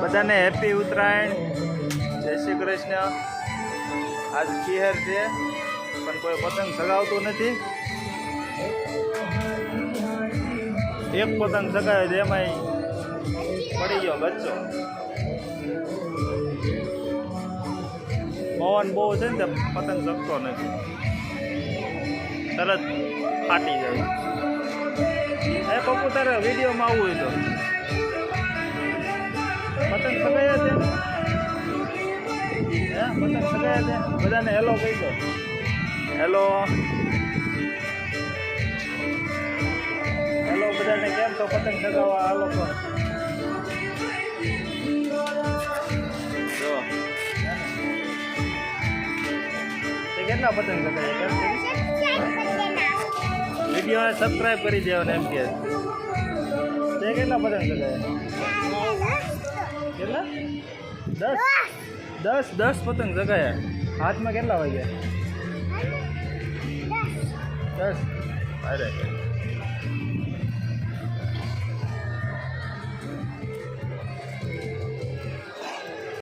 બધાને હેપી ઉત્તરાયણ, જય શ્રી કૃષ્ણ। આજ ખીહેર છે પણ કોઈ પતંગ સગાવતું નથી। એક પતંગ સગાવે છે એમાંય પડી ગયો બચ્ચો। પવન બહુ છે ને પતંગ શકતો નથી, તરત ફાટી જાય। એ પપ્પુ તારે વિડીયોમાં આવવું હોય તો પતંગ સગાયા છે, હે પતંગ સગાયા છે। બધાને હેલો કહી દો, હેલો હેલો બધાને કેમ છો? પતંગ સગાવવા આ લોકો જો તે કેટલા પતંગ સગાયા કેમ વિડીયોને સબસ્ક્રાઈબ કરી દેવાને એમ કે તે કેટલા પતંગ સગાયા? કેટલા? 10 પતંગ સગાયા। હાથમાં કેટલા વાગ્યા? 10 અરે